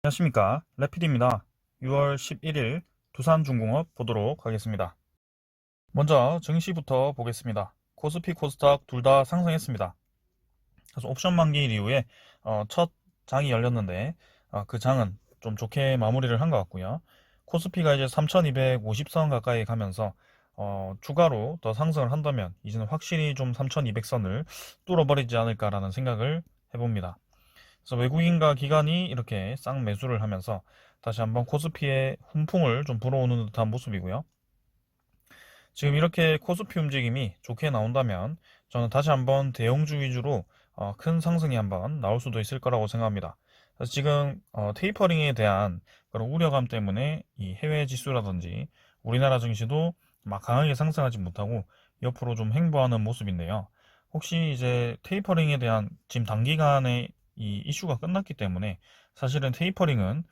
안녕하십니까, 래피드입니다. 6월 11일 두산중공업 보도록 하겠습니다. 먼저 증시부터 보겠습니다. 코스피 코스닥 둘 다 상승했습니다. 그래서 옵션 만기 이후에 첫 장이 열렸는데 그 장은 좀 좋게 마무리를 한 것 같고요. 코스피가 이제 3250선 가까이 가면서 추가로 더 상승을 한다면 이제는 확실히 좀 3200선을 뚫어버리지 않을까라는 생각을 해봅니다. 그래서 외국인과 기관이 이렇게 쌍 매수를 하면서 다시 한번 코스피의 훈풍을 좀 불어오는 듯한 모습이고요. 지금 이렇게 코스피 움직임이 좋게 나온다면 저는 다시 한번 대형주 위주로 큰 상승이 한번 나올 수도 있을 거라고 생각합니다. 그래서 지금 테이퍼링에 대한 그런 우려감 때문에 이 해외 지수라든지 우리나라 증시도 막 강하게 상승하지 못하고 옆으로 좀 횡보하는 모습인데요. 혹시 이제 테이퍼링에 대한 지금 단기간에 이 이슈가 끝났기 때문에 사실은 테이퍼링은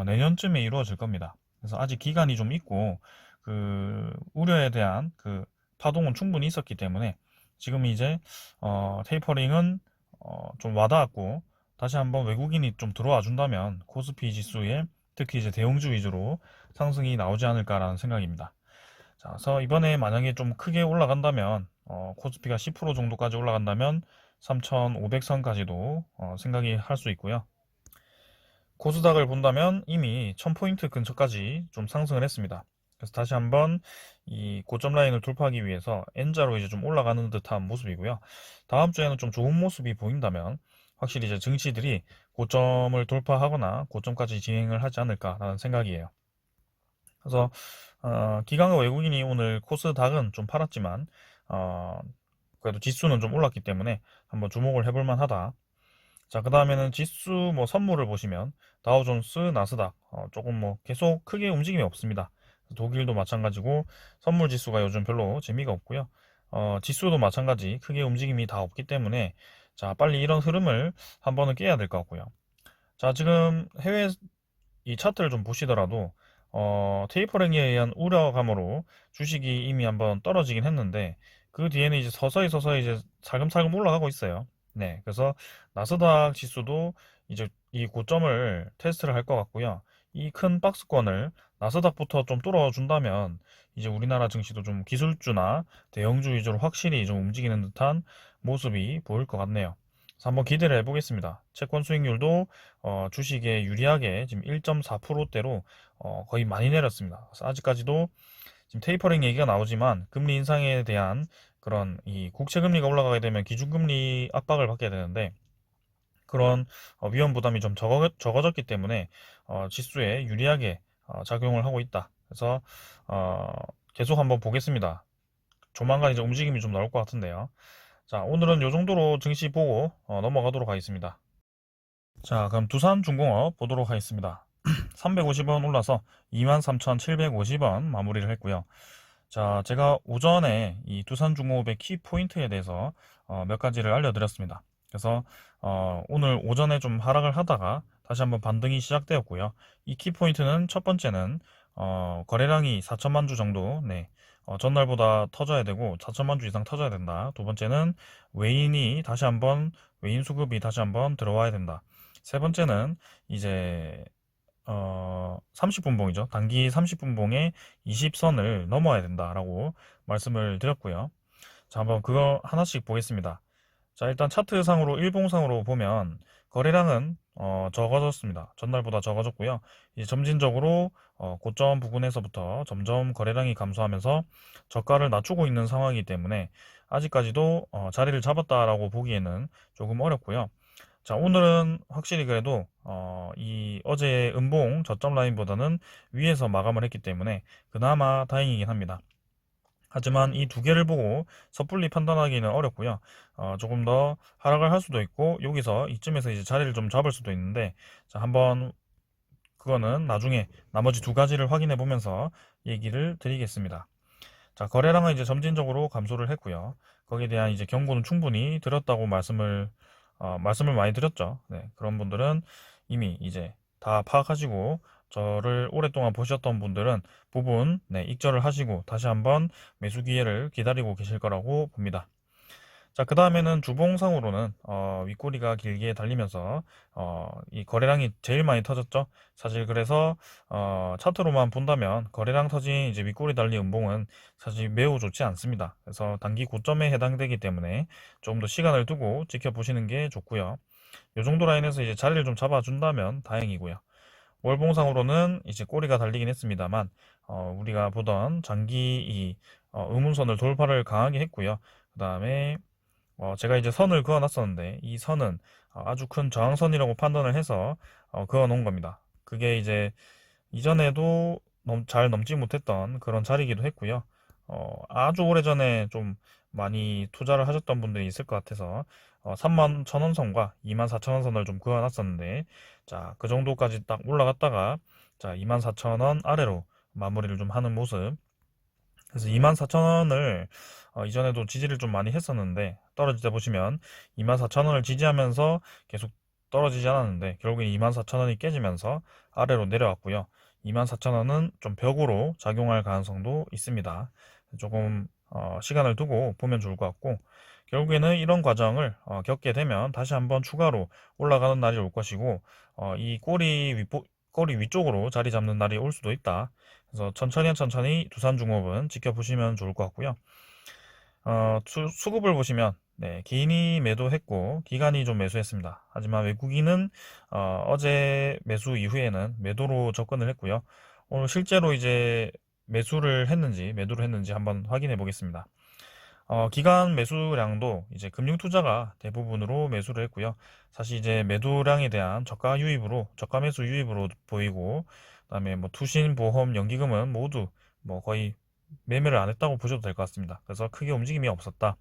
내년쯤에 이루어질 겁니다. 그래서 아직 기간이 좀 있고 그 우려에 대한 그 파동은 충분히 있었기 때문에 지금 이제 테이퍼링은 좀 와닿았고 다시 한번 외국인이 좀 들어와 준다면 코스피 지수에 특히 이제 대형주 위주로 상승이 나오지 않을까라는 생각입니다. 자, 그래서 이번에 만약에 좀 크게 올라간다면 코스피가 10% 정도까지 올라간다면 3,500선까지도 생각이 할 수 있고요. 코스닥을 본다면 이미 1000포인트 근처까지 좀 상승을 했습니다. 그래서 다시 한번 이 고점 라인을 돌파하기 위해서 N자로 이제 좀 올라가는 듯한 모습이고요. 다음 주에는 좀 좋은 모습이 보인다면 확실히 이제 증시들이 고점을 돌파하거나 고점까지 진행을 하지 않을까라는 생각이에요. 그래서 기관과 외국인이 오늘 코스닥은 좀 팔았지만 그래도 지수는 좀 올랐기 때문에 한번 주목을 해볼 만하다. 자, 그 다음에는 지수 뭐 선물을 보시면 다우존스, 나스닥 조금 뭐 계속 크게 움직임이 없습니다. 독일도 마찬가지고 선물 지수가 요즘 별로 재미가 없고요. 지수도 마찬가지 크게 움직임이 다 없기 때문에 자, 빨리 이런 흐름을 한 번은 깨야 될 것 같고요. 자, 지금 해외 이 차트를 좀 보시더라도 테이퍼링에 의한 우려감으로 주식이 이미 한번 떨어지긴 했는데 그 뒤에는 이제 서서히 이제 살금살금 올라가고 있어요. 네, 그래서 나스닥 지수도 이제 이 고점을 테스트를 할 것 같고요. 이 큰 박스권을 나스닥부터 좀 뚫어준다면 이제 우리나라 증시도 좀 기술주나 대형주 위주로 확실히 좀 움직이는 듯한 모습이 보일 것 같네요. 그래서 한번 기대를 해보겠습니다. 채권 수익률도 주식에 유리하게 지금 1.4%대로 거의 많이 내렸습니다. 그래서 아직까지도 지금 테이퍼링 얘기가 나오지만 금리 인상에 대한 그런 이 국채 금리가 올라가게 되면 기준금리 압박을 받게 되는데 그런 위험 부담이 좀 적어졌기 때문에 지수에 유리하게 작용을 하고 있다. 그래서 어, 계속 한번 보겠습니다. 조만간 이제 움직임이 좀 나올 것 같은데요. 자, 오늘은 이 정도로 증시 보고 넘어가도록 하겠습니다. 자, 그럼 두산중공업 보도록 하겠습니다. 350원 올라서 23,750원 마무리를 했고요. 자, 제가 오전에 이 두산중공업의 키 포인트에 대해서 몇 가지를 알려드렸습니다. 그래서 오늘 오전에 좀 하락을 하다가 다시 한번 반등이 시작되었고요. 이 키 포인트는 첫 번째는 거래량이 4천만 주 정도, 네, 전날보다 터져야 되고 4천만 주 이상 터져야 된다. 두 번째는 외인 수급이 다시 한번 들어와야 된다. 세 번째는 이제 30분봉이죠. 단기 30분봉에 20선을 넘어야 된다라고 말씀을 드렸고요. 자, 한번 그거 하나씩 보겠습니다. 자, 일단 차트상으로 일봉상으로 보면 거래량은 적어졌습니다. 전날보다 적어졌고요. 이제 점진적으로 고점 부근에서부터 점점 거래량이 감소하면서 저가를 낮추고 있는 상황이기 때문에 아직까지도 자리를 잡았다라고 보기에는 조금 어렵고요. 자, 오늘은 확실히 그래도 이 어제의 음봉 저점 라인보다는 위에서 마감을 했기 때문에 그나마 다행이긴 합니다. 하지만 이 두 개를 보고 섣불리 판단하기는 어렵고요. 조금 더 하락을 할 수도 있고 여기서 이쯤에서 이제 자리를 좀 잡을 수도 있는데 자, 한번 그거는 나중에 나머지 두 가지를 확인해 보면서 얘기를 드리겠습니다. 자, 거래량은 이제 점진적으로 감소를 했고요. 거기에 대한 이제 경고는 충분히 드렸다고 말씀을 많이 드렸죠. 네, 그런 분들은 이미 이제 다 파악하시고 저를 오랫동안 보셨던 분들은 부분 네, 익절을 하시고 다시 한번 매수 기회를 기다리고 계실 거라고 봅니다. 자, 그 다음에는 주봉상으로는 윗꼬리가 길게 달리면서 이 거래량이 제일 많이 터졌죠. 사실 그래서 차트로만 본다면 거래량 터진 이제 윗꼬리 달린 음봉은 사실 매우 좋지 않습니다. 그래서 단기 고점에 해당되기 때문에 조금 더 시간을 두고 지켜보시는 게 좋고요. 이 정도 라인에서 이제 자리를 좀 잡아준다면 다행이고요. 월봉상으로는 이제 꼬리가 달리긴 했습니다만 우리가 보던 장기 이 의문선을 돌파를 강하게 했고요. 그 다음에 제가 이제 선을 그어놨었는데 이 선은 아주 큰 저항선이라고 판단을 해서 그어놓은 겁니다. 그게 이제 이전에도 잘 넘지 못했던 그런 자리이기도 했고요. 아주 오래전에 좀 많이 투자를 하셨던 분들이 있을 것 같아서 3만 1천원 선과 2만 4천원 선을 좀 그어놨었는데 자, 그 정도까지 딱 올라갔다가 자, 2만 4천원 아래로 마무리를 좀 하는 모습. 그래서 24,000원을 이전에도 지지를 좀 많이 했었는데 떨어질 때 보시면 24,000원을 지지하면서 계속 떨어지지 않았는데 결국엔 24,000원이 깨지면서 아래로 내려왔고요. 24,000원은 좀 벽으로 작용할 가능성도 있습니다. 조금 시간을 두고 보면 좋을 것 같고 결국에는 이런 과정을 겪게 되면 다시 한번 추가로 올라가는 날이 올 것이고 이 꼬리 위쪽으로 자리 잡는 날이 올 수도 있다. 그래서 천천히 두산중업은 지켜보시면 좋을 것 같고요. 수급을 보시면 네, 개인이 매도했고 기관이 좀 매수했습니다. 하지만 외국인은 어제 매수 이후에는 매도로 접근을 했고요. 오늘 실제로 이제 매도를 했는지 한번 확인해 보겠습니다. 기관 매수량도 이제 금융투자가 대부분으로 매수를 했고요. 사실 이제 매도량에 대한 저가 매수 유입으로 보이고, 그다음에 뭐 투신, 보험, 연기금은 모두 뭐 거의 매매를 안 했다고 보셔도 될 것 같습니다. 그래서 크게 움직임이 없었다.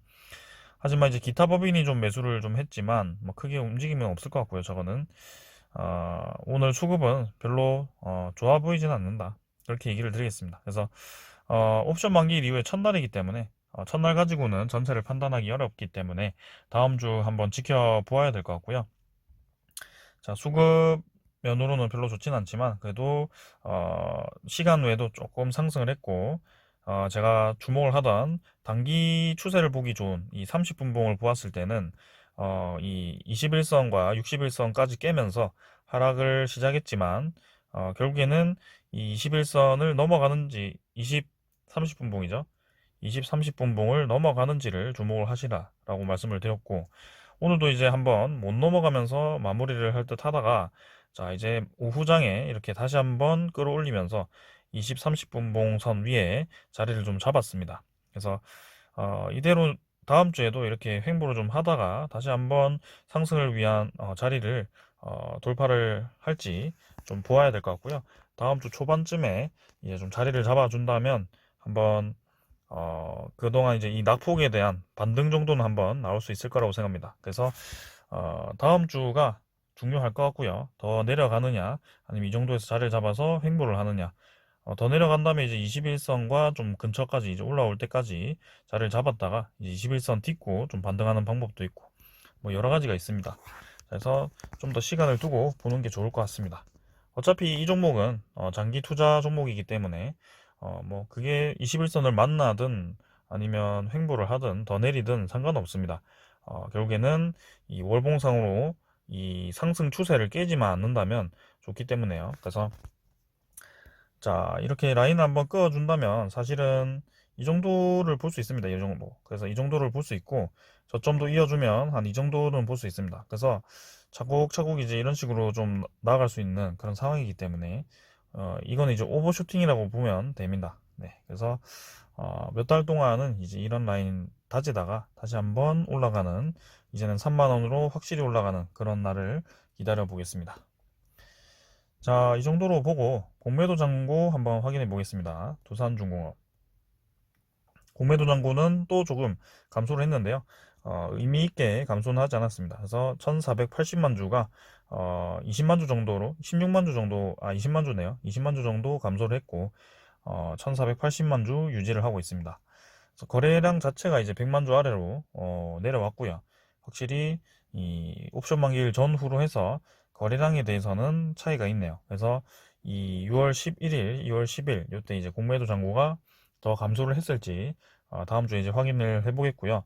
하지만 이제 기타 법인이 좀 매수를 좀 했지만 뭐 크게 움직임은 없을 것 같고요. 저거는 오늘 수급은 별로 좋아 보이지는 않는다. 그렇게 얘기를 드리겠습니다. 그래서 옵션 만기일 이후에 첫날이기 때문에 첫날 가지고는 전체를 판단하기 어렵기 때문에 다음 주 한번 지켜보아야 될 것 같고요. 자, 수급 면으로는 별로 좋진 않지만 그래도 시간 외에도 조금 상승을 했고 제가 주목을 하던 단기 추세를 보기 좋은 이 30분봉을 보았을 때는 이 21선과 61선까지 깨면서 하락을 시작했지만 결국에는 이 21선을 넘어가는지 30분봉이죠. 30분봉을 넘어가는지를 주목을 하시라라고 말씀을 드렸고 오늘도 이제 한번 못 넘어가면서 마무리를 할 듯 하다가 자 이제 오후장에 이렇게 다시 한번 끌어올리면서 30분봉 선 위에 자리를 좀 잡았습니다. 그래서 이대로 다음 주에도 이렇게 횡보를 좀 하다가 다시 한번 상승을 위한 자리를 돌파를 할지 좀 보아야 될 것 같고요. 다음 주 초반쯤에 이제 좀 자리를 잡아준다면 한번 그동안 이제 이 낙폭에 대한 반등 정도는 한번 나올 수 있을 거라고 생각합니다. 그래서 다음 주가 중요할 것 같고요. 더 내려가느냐 아니면 이 정도에서 자리를 잡아서 횡보를 하느냐 더 내려간 다음에 이제 21선과 좀 근처까지 이제 올라올 때까지 자리를 잡았다가 이제 21선 딛고 좀 반등하는 방법도 있고 뭐 여러 가지가 있습니다. 그래서 좀 더 시간을 두고 보는 게 좋을 것 같습니다. 어차피 이 종목은 장기 투자 종목이기 때문에 뭐 그게 21선을 만나든 아니면 횡보를 하든 더 내리든 상관없습니다. 결국에는 이 월봉상으로 이 상승 추세를 깨지만 않는다면 좋기 때문에요. 그래서 자, 이렇게 라인을 한번 그어준다면 사실은 이 정도를 볼 수 있습니다. 이 정도. 그래서 이 정도를 볼 수 있고 저점도 이어주면 한 이 정도는 볼 수 있습니다. 그래서 차곡차곡 이제 이런 식으로 좀 나아갈 수 있는 그런 상황이기 때문에 이거는 이제 오버슈팅이라고 보면 됩니다. 네. 그래서 몇 달 동안은 이제 이런 라인 다지다가 다시 한번 올라가는 이제는 3만 원으로 확실히 올라가는 그런 날을 기다려 보겠습니다. 자, 이 정도로 보고 공매도 잔고 한번 확인해 보겠습니다. 두산중공업. 공매도 잔고는 또 조금 감소를 했는데요. 의미 있게 감소는 하지 않았습니다. 그래서 1480만 주가 20만 주 정도로 16만 주 정도 20만 주네요. 20만 주 정도 감소를 했고 1480만 주 유지를 하고 있습니다. 그래서 거래량 자체가 이제 100만 주 아래로 내려왔고요. 확실히 이 옵션 만기일 전후로 해서 거래량에 대해서는 차이가 있네요. 그래서 이 6월 11일, 2월 10일 이때 이제 공매도 잔고가 더 감소를 했을지 다음 주에 이제 확인을 해보겠고요.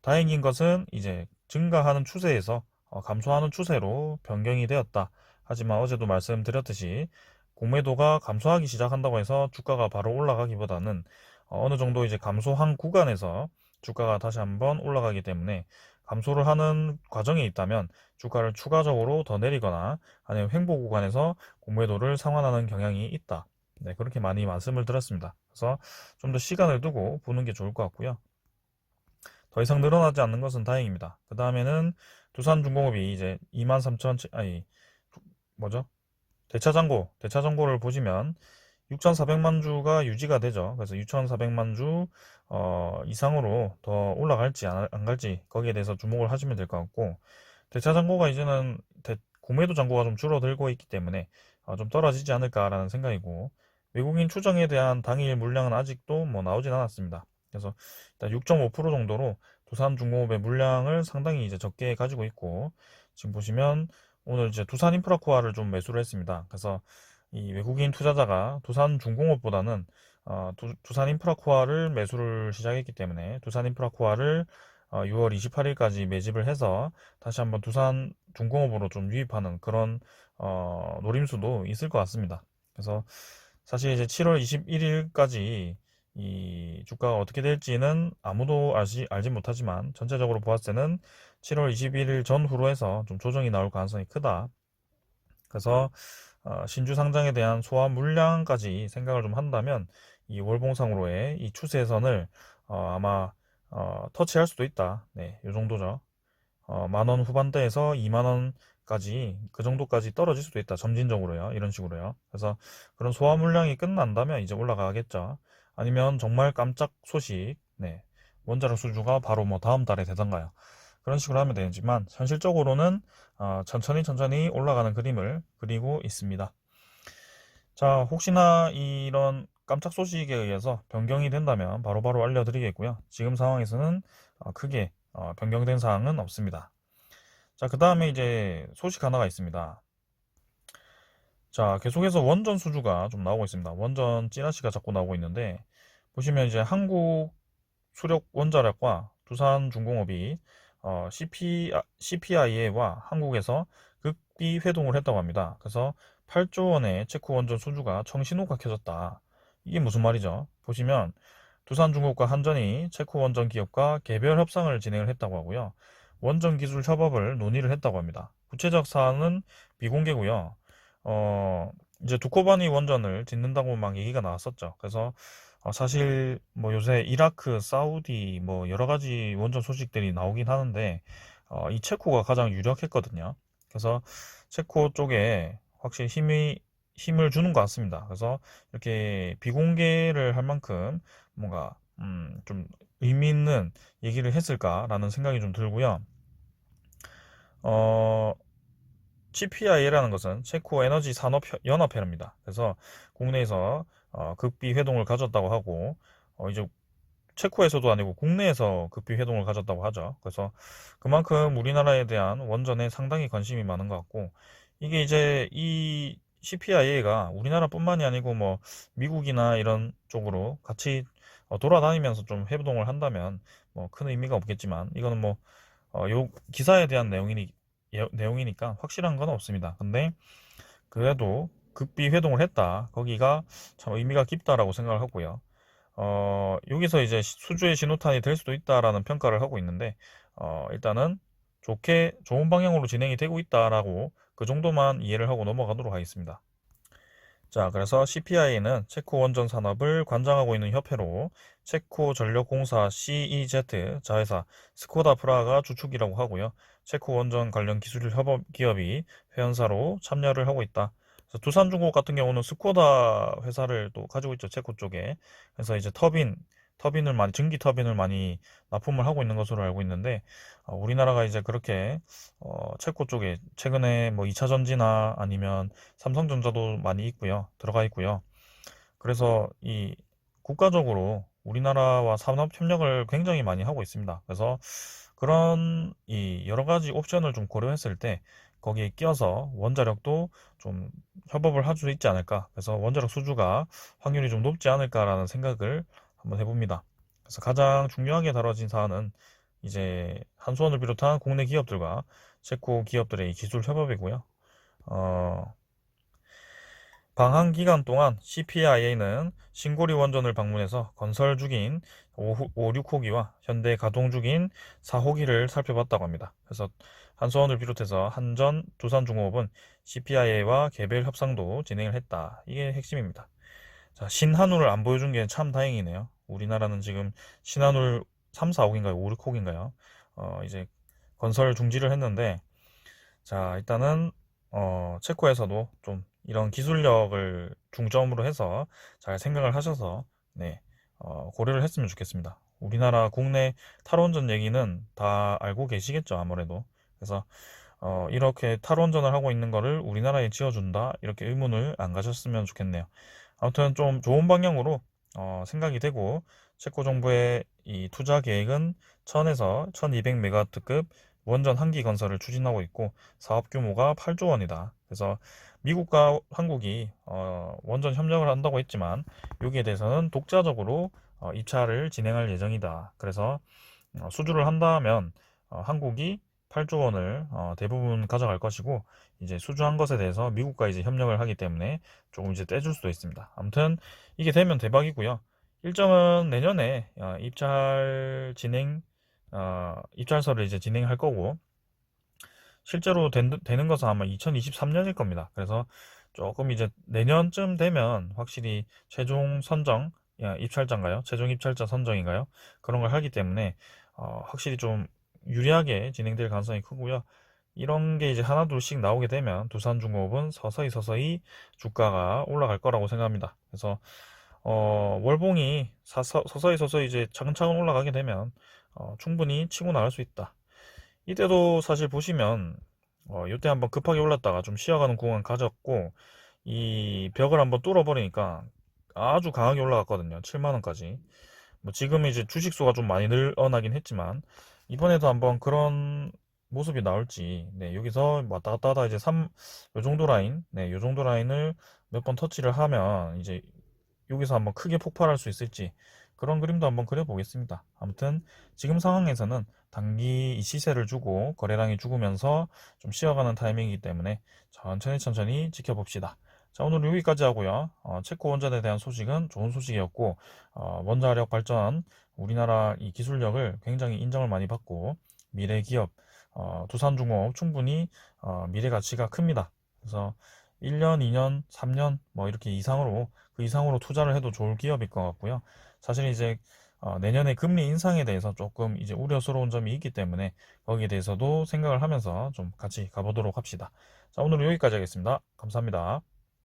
다행인 것은 이제 증가하는 추세에서 감소하는 추세로 변경이 되었다. 하지만 어제도 말씀드렸듯이 공매도가 감소하기 시작한다고 해서 주가가 바로 올라가기보다는 어느 정도 이제 감소한 구간에서 주가가 다시 한번 올라가기 때문에 감소를 하는 과정에 있다면 주가를 추가적으로 더 내리거나 아니면 횡보 구간에서 공매도를 상환하는 경향이 있다. 네, 그렇게 많이 말씀을 드렸습니다. 그래서 좀 더 시간을 두고 보는 게 좋을 것 같고요. 더 이상 늘어나지 않는 것은 다행입니다. 그 다음에는 두산중공업이 이제 23,000, 아니, 뭐죠? 대차잔고를 보시면 6,400만 주가 유지가 되죠. 그래서 6,400만 주 이상으로 더 올라갈지 안 갈지 거기에 대해서 주목을 하시면 될 것 같고, 대차잔고가 이제는 공매도 잔고가 좀 줄어들고 있기 때문에 좀 떨어지지 않을까라는 생각이고, 외국인 추정에 대한 당일 물량은 아직도 뭐 나오진 않았습니다. 그래서 일단 6.5% 정도로 두산중공업의 물량을 상당히 이제 적게 가지고 있고, 지금 보시면 오늘 이제 두산인프라코아를 좀 매수를 했습니다. 그래서 이 외국인 투자자가 두산중공업보다는 두산인프라코아를 매수를 시작했기 때문에 두산인프라코아를 6월 28일까지 매집을 해서 다시 한번 두산중공업으로 좀 유입하는 그런 노림수도 있을 것 같습니다. 그래서 사실 이제 7월 21일까지 이 주가가 어떻게 될지는 아무도 알지 못하지만 전체적으로 보았을 때는 7월 21일 전후로 해서 좀 조정이 나올 가능성이 크다. 그래서 신주 상장에 대한 소화 물량까지 생각을 좀 한다면 이 월봉상으로의 이 추세선을 아마 터치할 수도 있다. 네, 요 정도죠. 만원 후반대에서 2만원까지 그 정도까지 떨어질 수도 있다. 점진적으로요. 이런 식으로요. 그래서 그런 소화 물량이 끝난다면 이제 올라가겠죠. 아니면 정말 깜짝 소식, 네, 원자력 수주가 바로 뭐 다음 달에 되던가요. 그런 식으로 하면 되지만 현실적으로는 천천히 올라가는 그림을 그리고 있습니다. 자, 혹시나 이런 깜짝 소식에 의해서 변경이 된다면 바로바로 알려드리겠고요. 지금 상황에서는 크게 변경된 사항은 없습니다. 자, 그 다음에 이제 소식 하나가 있습니다. 자, 계속해서 원전 수주가 좀 나오고 있습니다. 원전 찌라시가 자꾸 나오고 있는데, 보시면 이제 한국 수력 원자력과 두산중공업이 CPIA와 한국에서 극비 회동을 했다고 합니다. 그래서 8조 원의 체코 원전 수주가 청신호가 켜졌다. 이게 무슨 말이죠? 보시면 두산중공업과 한전이 체코 원전 기업과 개별 협상을 진행을 했다고 하고요. 원전 기술 협업을 논의를 했다고 합니다. 구체적 사항은 비공개고요. 이제 두코바니 원전을 짓는다고 막 얘기가 나왔었죠. 그래서 사실 뭐 요새 이라크, 사우디 뭐 여러 가지 원전 소식들이 나오긴 하는데 이 체코가 가장 유력했거든요. 그래서 체코 쪽에 확실히 힘을 주는 것 같습니다. 그래서 이렇게 비공개를 할 만큼 뭔가 좀 의미 있는 얘기를 했을까라는 생각이 좀 들고요. 어, CPIA라는 것은 체코 에너지 산업 연합회입니다. 그래서 국내에서 극비 회동을 가졌다고 하고 이제 체코에서도 아니고 국내에서 극비 회동을 가졌다고 하죠. 그래서 그만큼 우리나라에 대한 원전에 상당히 관심이 많은 것 같고, 이게 이제 이 CPIA가 우리나라뿐만이 아니고 뭐 미국이나 이런 쪽으로 같이 돌아다니면서 좀 회동을 한다면 뭐 큰 의미가 없겠지만, 이거는 뭐 요 기사에 대한 내용이니까 확실한 건 없습니다. 근데 그래도 극비 회동을 했다. 거기가 참 의미가 깊다라고 생각을 하고요. 여기서 이제 수주의 신호탄이 될 수도 있다라는 평가를 하고 있는데, 일단은 좋은 방향으로 진행이 되고 있다라고 그 정도만 이해를 하고 넘어가도록 하겠습니다. 자, 그래서 CPI는 체코 원전 산업을 관장하고 있는 협회로 체코 전력공사 CEZ 자회사 스코다 프라하가 주축이라고 하고요. 체코 원전 관련 기술 협업 기업이 회원사로 참여를 하고 있다. 그래서 두산중공업 같은 경우는 스코다 회사를 또 가지고 있죠. 체코 쪽에. 그래서 이제 전기 터빈을 많이 납품을 하고 있는 것으로 알고 있는데, 우리나라가 이제 그렇게 체코 쪽에 최근에 뭐 2차 전지나 아니면 삼성전자도 많이 있고요. 들어가 있고요. 그래서 이 국가적으로 우리나라와 산업 협력을 굉장히 많이 하고 있습니다. 그래서 그런 이 여러 가지 옵션을 좀 고려했을 때 거기에 끼어서 원자력도 좀 협업을 할 수 있지 않을까. 그래서 원자력 수주가 확률이 좀 높지 않을까라는 생각을 한번 해봅니다. 그래서 가장 중요하게 다뤄진 사안은 이제 한수원을 비롯한 국내 기업들과 체코 기업들의 기술 협업이고요. 어, 방한 기간 동안 CPIA는 신고리 원전을 방문해서 건설 중인 5, 6호기와 현대 가동 중인 4호기를 살펴봤다고 합니다. 그래서 한수원을 비롯해서 한전, 두산중공업은 CPIA와 개별 협상도 진행을 했다. 이게 핵심입니다. 자, 신한울을 안 보여준 게 참 다행이네요. 우리나라는 지금 신한울 3, 4호기인가요? 5, 6호기인가요? 이제 건설 중지를 했는데, 자, 일단은 체코에서도 좀 이런 기술력을 중점으로 해서 잘 생각을 하셔서 네, 고려를 했으면 좋겠습니다. 우리나라 국내 탈원전 얘기는 다 알고 계시겠죠, 아무래도. 그래서 이렇게 탈원전을 하고 있는 거를 우리나라에 지어준다, 이렇게 의문을 안 가졌으면 좋겠네요. 아무튼 좀 좋은 방향으로 생각이 되고, 체코 정부의 이 투자 계획은 1000에서 1200메가와트급 원전 한 기 건설을 추진하고 있고, 사업 규모가 8조 원이다. 그래서 미국과 한국이 원전 협력을 한다고 했지만, 여기에 대해서는 독자적으로 입찰을 진행할 예정이다. 그래서 수주를 한다면 한국이 8조 원을 대부분 가져갈 것이고, 이제 수주한 것에 대해서 미국과 이제 협력을 하기 때문에 조금 이제 떼줄 수도 있습니다. 아무튼 이게 되면 대박이고요. 일정은 내년에 입찰서를 이제 진행할 거고, 실제로 되는 것은 아마 2023년일 겁니다. 그래서 조금 이제 내년쯤 되면 확실히 최종 선정, 입찰자인가요? 최종 입찰자 선정인가요? 그런 걸 하기 때문에 확실히 좀 유리하게 진행될 가능성이 크고요. 이런 게 이제 하나둘씩 나오게 되면 두산중공업은 서서히 주가가 올라갈 거라고 생각합니다. 그래서 월봉이 서서히 이제 차근차근 올라가게 되면 충분히 치고 나갈 수 있다. 이때도 사실 보시면 이때 한번 급하게 올랐다가 좀 쉬어가는 구간 가졌고, 이 벽을 한번 뚫어버리니까 아주 강하게 올라갔거든요. 7만원까지. 뭐 지금 이제 주식수가 좀 많이 늘어나긴 했지만, 이번에도 한번 그런 모습이 나올지, 네, 여기서 왔다 갔다 하다 이제 요 정도 라인, 네, 요 정도 라인을 몇 번 터치를 하면 이제 여기서 한번 크게 폭발할 수 있을지, 그런 그림도 한번 그려보겠습니다. 아무튼 지금 상황에서는 단기 이 시세를 주고 거래량이 죽으면서 좀 쉬어가는 타이밍이기 때문에 천천히 지켜봅시다. 자, 오늘 여기까지 하고요. 체코 원전에 대한 소식은 좋은 소식이었고, 원자력 발전, 우리나라 이 기술력을 굉장히 인정을 많이 받고, 미래 기업, 두산중공업 충분히 미래 가치가 큽니다. 그래서 1년, 2년, 3년 뭐 이렇게 이상으로, 그 이상으로 투자를 해도 좋을 기업일 것 같고요. 사실 이제 내년에 금리 인상에 대해서 조금 이제 우려스러운 점이 있기 때문에 거기에 대해서도 생각을 하면서 좀 같이 가보도록 합시다. 자, 오늘은 여기까지 하겠습니다. 감사합니다.